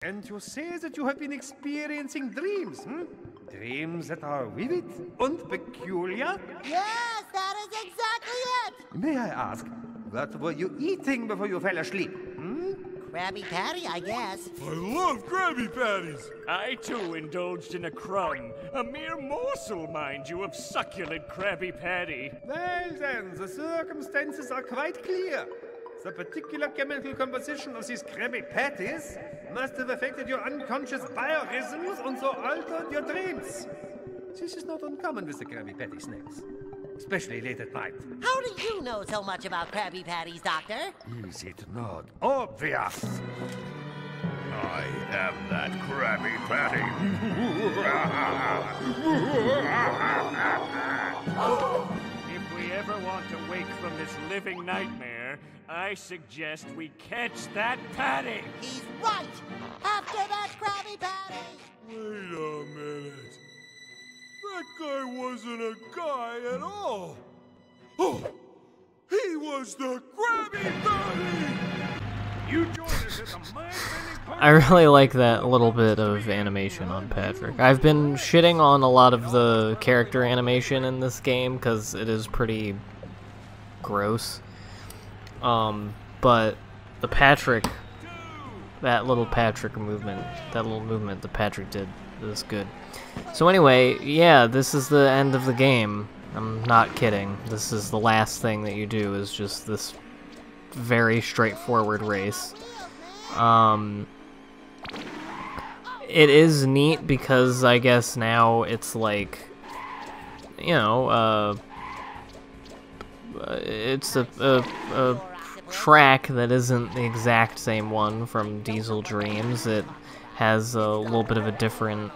And you say that you have been experiencing dreams, hmm? Dreams that are vivid and peculiar? Yes, that is exactly it! May I ask, what were you eating before you fell asleep? Krabby Patty, I guess. I love Krabby Patties! I too indulged in a crumb, a mere morsel, mind you, of succulent Krabby Patty. Well then, the circumstances are quite clear. The particular chemical composition of these Krabby Patties must have affected your unconscious biorhythms and so altered your dreams. This is not uncommon with the Krabby Patty snacks, especially late at night. How do you know so much about Krabby Patties, Doctor? Is it not obvious? I am that Krabby Patty. If we ever want to wake from this living nightmare, I suggest we catch that Patty. He's right! After that Krabby Patty! Wait a minute. That guy wasn't a guy at all. Oh, he was the Krabby Patty! You join us at the mind-bending party. I really like that little bit of animation on Patrick. I've been shitting on a lot of the character animation in this game because it is pretty gross. But the Patrick, that little movement that Patrick did is good. So anyway, yeah, this is the end of the game. I'm not kidding. This is the last thing that you do, is just this very straightforward race. It is neat because I guess now it's like, you know, it's a track that isn't the exact same one from Diesel Dreams. It has a little bit of a different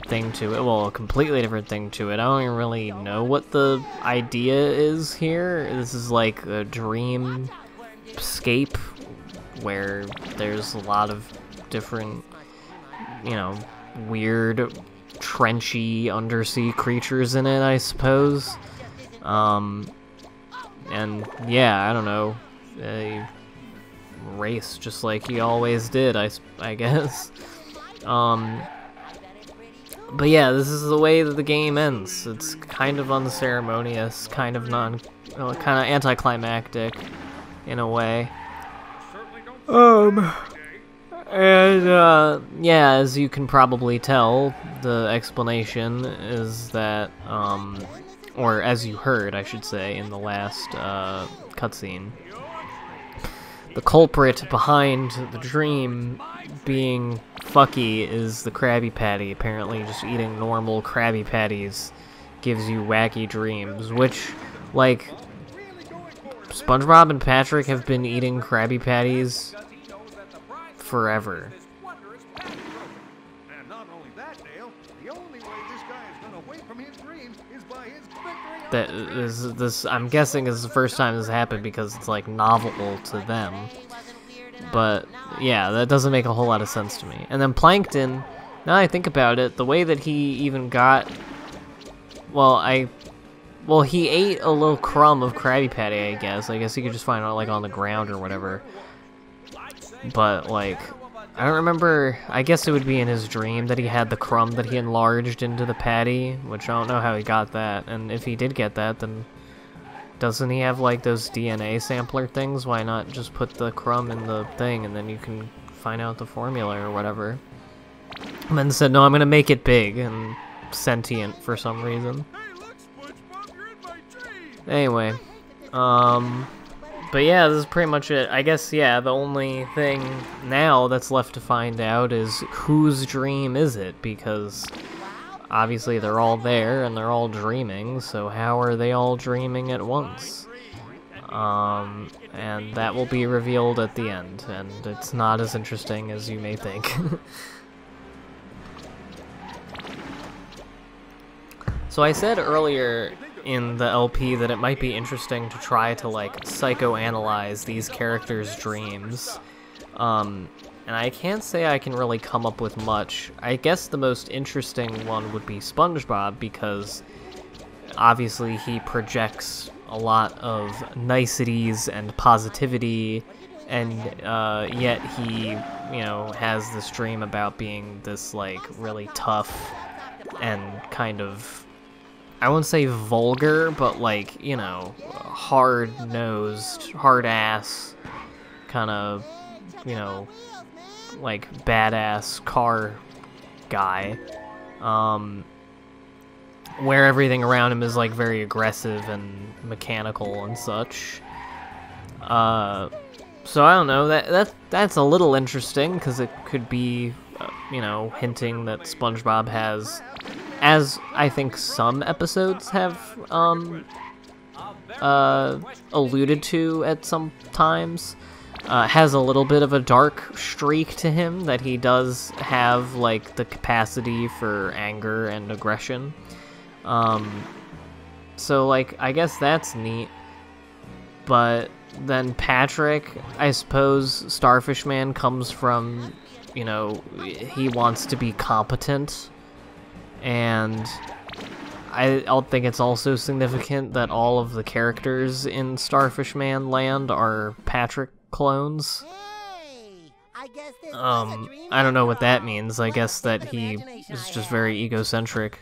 thing to it. Well, a completely different thing to it. I don't even really know what the idea is here. This is like a dreamscape where there's a lot of different, you know, weird, trenchy undersea creatures in it, I suppose. And yeah, I don't know, a race just like he always did, I guess. But yeah, this is the way that the game ends. It's kind of unceremonious, kind of kind of anticlimactic in a way. And yeah, as you can probably tell, the explanation is that, or as you heard, I should say, in the last cutscene, the culprit behind the dream being fucky is the Krabby Patty. Apparently just eating normal Krabby Patties gives you wacky dreams, which, like, SpongeBob and Patrick have been eating Krabby Patties forever. And not only that, Dale, the only way this guy is gonna wake from his dream is by his victory. That is this, I'm guessing, is the first time this happened because it's like novel to them. But yeah, that doesn't make a whole lot of sense to me. And then Plankton, now I think about it, the way that he even got, well, he ate a little crumb of Krabby Patty, I guess. I guess he could just find it like on the ground or whatever. But like, I don't remember, I guess it would be in his dream that he had the crumb that he enlarged into the patty, which I don't know how he got that. And if he did get that, then doesn't he have like those DNA sampler things? Why not just put the crumb in the thing and then you can find out the formula or whatever? And then said, no, I'm gonna make it big and sentient for some reason. Anyway, but yeah, this is pretty much it. I guess, yeah, the only thing now that's left to find out is whose dream is it, because obviously they're all there and they're all dreaming, so how are they all dreaming at once? And that will be revealed at the end, and it's not as interesting as you may think. So I said earlier in the LP that it might be interesting to try to like psychoanalyze these characters' dreams. And I can't say I can really come up with much. I guess the most interesting one would be SpongeBob, because obviously he projects a lot of niceties and positivity and yet he, you know, has this dream about being this, like, really tough and kind of, I wouldn't say vulgar, but, like, you know, hard-nosed, hard-ass, kind of, you know, like, badass car guy, where everything around him is, like, very aggressive and mechanical and such. So I don't know, that's a little interesting, because it could be, you know, hinting that SpongeBob has, as I think some episodes have, alluded to at some times, has a little bit of a dark streak to him, that he does have, like, the capacity for anger and aggression. So, like, I guess that's neat. But then Patrick, I suppose Starfish Man comes from, you know, he wants to be competent. And I'll think it's also significant that all of the characters in Starfish Man land are Patrick clones. Hey, I guess this I don't know what that means. I guess that he is just very egocentric.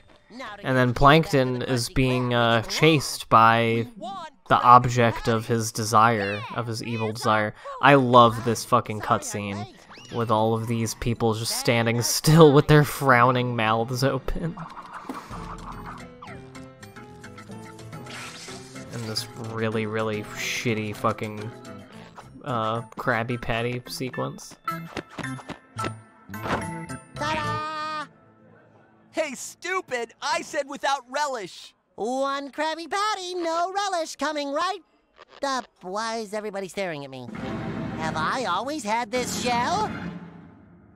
And then Plankton is being chased by the object of his desire, of his evil desire. I love this fucking cutscene with all of these people just standing still with their frowning mouths open. And this really, really shitty fucking Krabby Patty sequence. Ta-da! Hey, stupid! I said without relish! One Krabby Patty, no relish coming right up. Why is everybody staring at me? Have I always had this shell?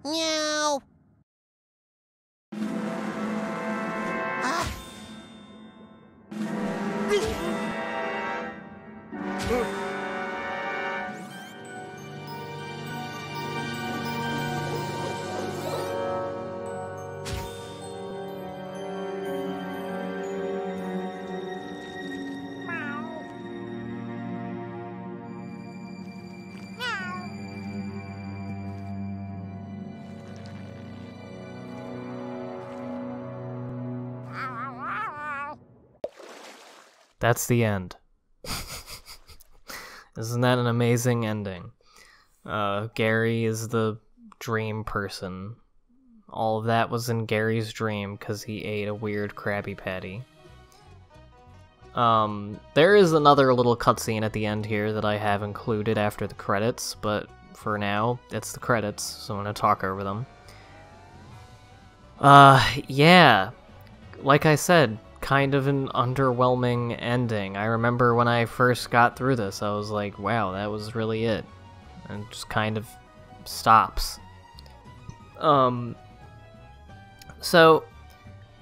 Meow. Ah. That's the end. Isn't that an amazing ending? Gary is the dream person. All of that was in Gary's dream because he ate a weird Krabby Patty. There is another little cutscene at the end here that I have included after the credits, but for now, it's the credits, so I'm gonna talk over them. Yeah. Like I said, kind of an underwhelming ending. I remember when I first got through this, I was like, wow, that was really it. And it just kind of stops. So,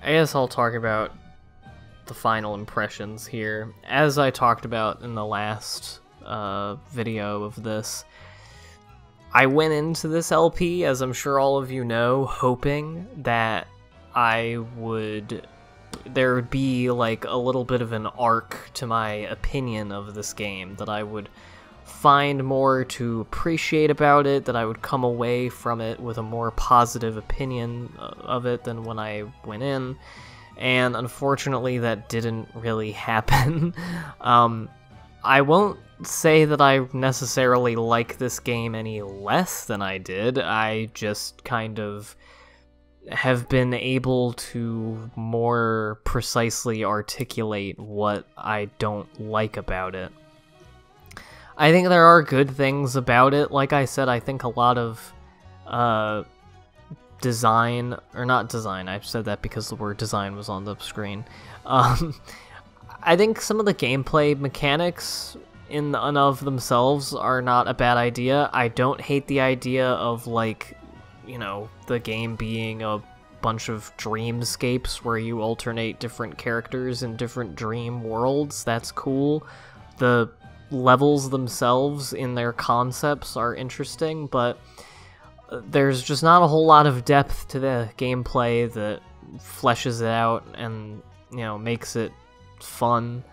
I guess I'll talk about the final impressions here. As I talked about in the last video of this, I went into this LP, as I'm sure all of you know, hoping that there would be like a little bit of an arc to my opinion of this game, that I would find more to appreciate about it, that I would come away from it with a more positive opinion of it than when I went in, and unfortunately that didn't really happen. I won't say that I necessarily like this game any less than I did, I just kind of have been able to more precisely articulate what I don't like about it. I think there are good things about it. Like I said, I think a lot of design, or not design, I said that because the word design was on the screen. I think some of the gameplay mechanics in and of themselves are not a bad idea. I don't hate the idea of, like, you know, the game being a bunch of dreamscapes where you alternate different characters in different dream worlds. That's cool. The levels themselves in their concepts are interesting, but there's just not a whole lot of depth to the gameplay that fleshes it out and, you know, makes it fun.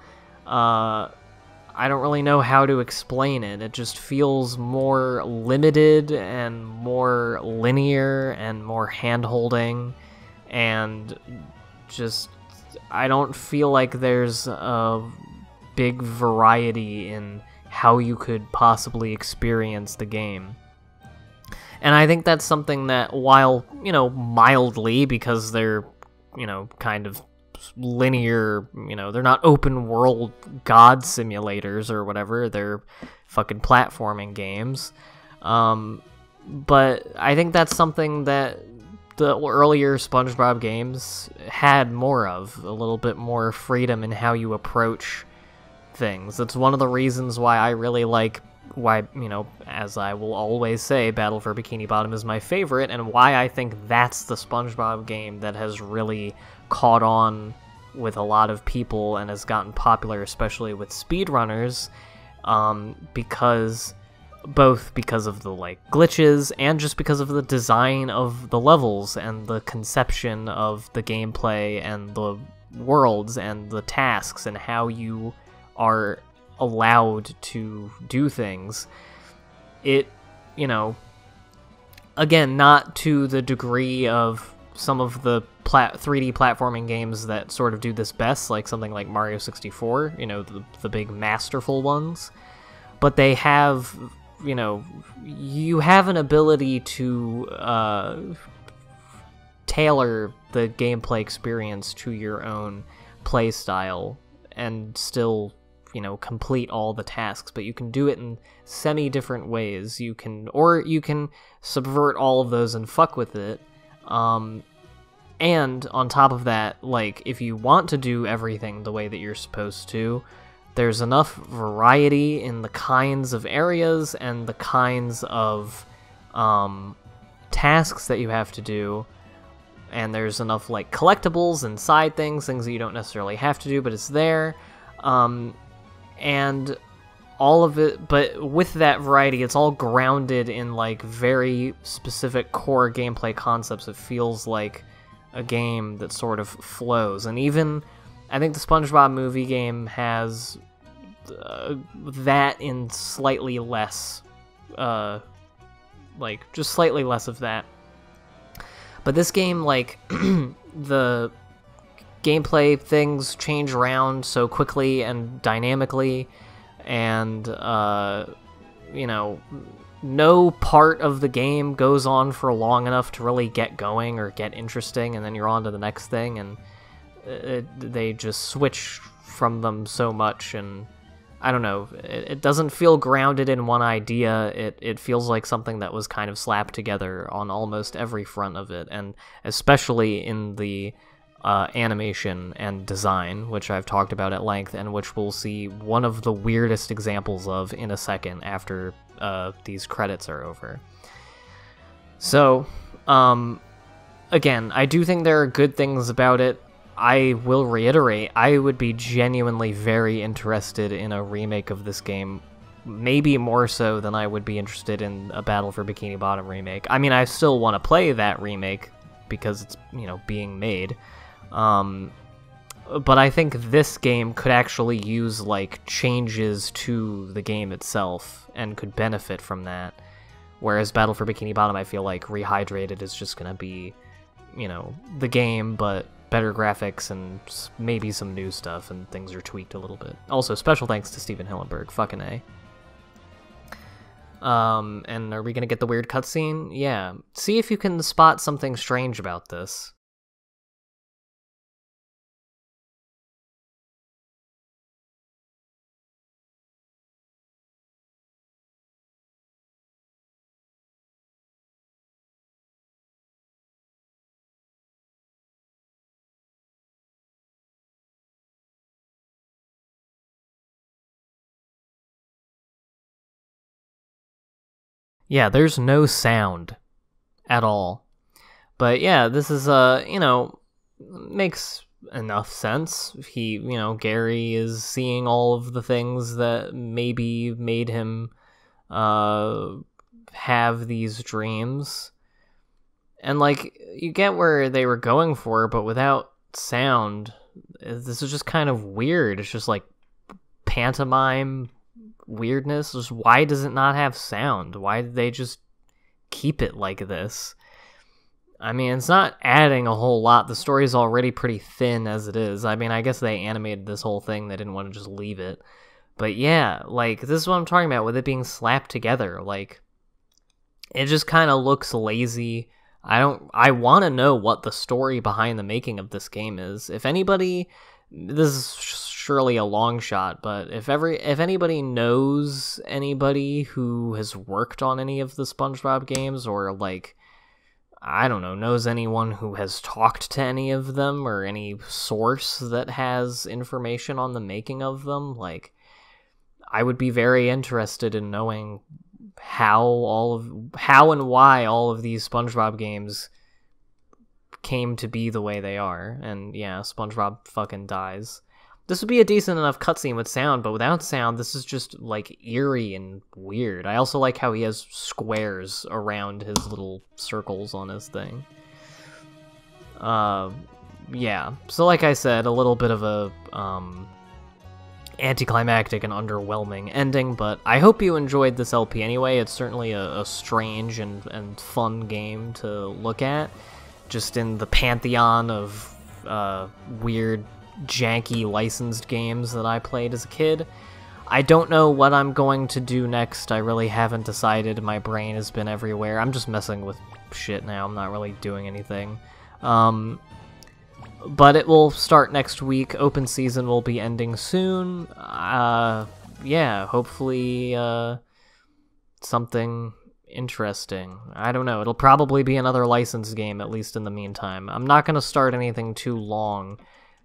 I don't really know how to explain it. It just feels more limited and more linear and more hand-holding, and just I don't feel like there's a big variety in how you could possibly experience the game. And I think that's something that, while, mildly, because they're, kind of linear, they're not open world god simulators or whatever, they're fucking platforming games. But I think that's something that the earlier SpongeBob games had more of, a little bit more freedom in how you approach things. It's one of the reasons why I really like, as I will always say, Battle for Bikini Bottom is my favorite, and why I think that's the SpongeBob game that has really caught on with a lot of people and has gotten popular, especially with speedrunners, because of the glitches and just because of the design of the levels and the conception of the gameplay and the worlds and the tasks and how you are allowed to do things. It, again, not to the degree of some of the 3D platforming games that sort of do this best, like something like Mario 64, the big masterful ones, but they have, you have an ability to tailor the gameplay experience to your own play style and still complete all the tasks, but you can do it in semi-different ways. You can subvert all of those and fuck with it. And on top of that, if you want to do everything the way that you're supposed to, there's enough variety in the kinds of areas and the kinds of tasks that you have to do, and there's enough collectibles and side things that you don't necessarily have to do, but it's there. And all of it, but with that variety, it's all grounded in very specific core gameplay concepts. It feels like a game that sort of flows. And even, I think the SpongeBob movie game has that in slightly less, just slightly less of that. But this game, the gameplay things change around so quickly and dynamically, and no part of the game goes on for long enough to really get going or get interesting, and then you're on to the next thing, and they just switch from them so much, and I don't know, it doesn't feel grounded in one idea. It feels like something that was kind of slapped together on almost every front of it, and especially in the animation and design, which I've talked about at length, and which we'll see one of the weirdest examples of in a second after these credits are over. So, again, I do think there are good things about it. I will reiterate, I would be genuinely very interested in a remake of this game, maybe more so than I would be interested in a Battle for Bikini Bottom remake. I mean, I still want to play that remake because it's, being made. But I think this game could actually use, changes to the game itself and could benefit from that. Whereas Battle for Bikini Bottom, I feel like Rehydrated is just gonna be, the game, but better graphics and maybe some new stuff, and things are tweaked a little bit. Also, special thanks to Steven Hillenburg, fucking A. And are we gonna get the weird cutscene? Yeah. See if you can spot something strange about this. Yeah, there's no sound at all. But yeah, this is, makes enough sense. He, Gary is seeing all of the things that maybe made him have these dreams. And, you get where they were going for, but without sound, this is just kind of weird. It's just, pantomime weirdness. Just why does it not have sound? Why did they just keep it like this? I mean, it's not adding a whole lot. The story's already pretty thin as it is. I mean, I guess they animated this whole thing. They didn't want to just leave it. But yeah, like, this is what I'm talking about with it being slapped together. Like, it just kind of looks lazy. I want to know what the story behind the making of this game is. If anybody, this is surely a long shot, but if anybody knows anybody who has worked on any of the SpongeBob games, or like, I don't know, knows anyone who has talked to any of them, or any source that has information on the making of them, like, I would be very interested in knowing how and why all of these SpongeBob games came to be the way they are. And yeah, SpongeBob fucking dies. This would be a decent enough cutscene with sound, but without sound, this is just, like, eerie and weird. I also like how he has squares around his little circles on his thing. Yeah. So like I said, a little bit of a, anticlimactic and underwhelming ending, but I hope you enjoyed this LP anyway. It's certainly a strange and fun game to look at, just in the pantheon of weird, janky licensed games that I played as a kid. I don't know what I'm going to do next. I really haven't decided. My brain has been everywhere. I'm just messing with shit now. I'm not really doing anything. But it will start next week. Open season will be ending soon. Yeah, hopefully something interesting. I don't know. It'll probably be another licensed game, at least in the meantime. I'm not going to start anything too long,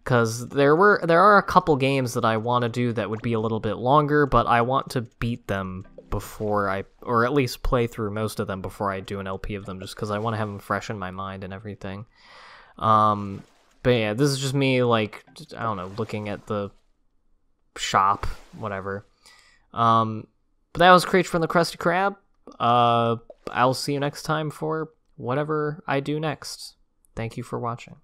because there are a couple games that I want to do that would be a little bit longer, but I want to beat them before or at least play through most of them before I do an LP of them, just because I want to have them fresh in my mind and everything. But yeah, this is just me, like, I don't know, looking at the shop, whatever. But that was Creature from the Krusty Krab. I'll see you next time for whatever I do next. Thank you for watching.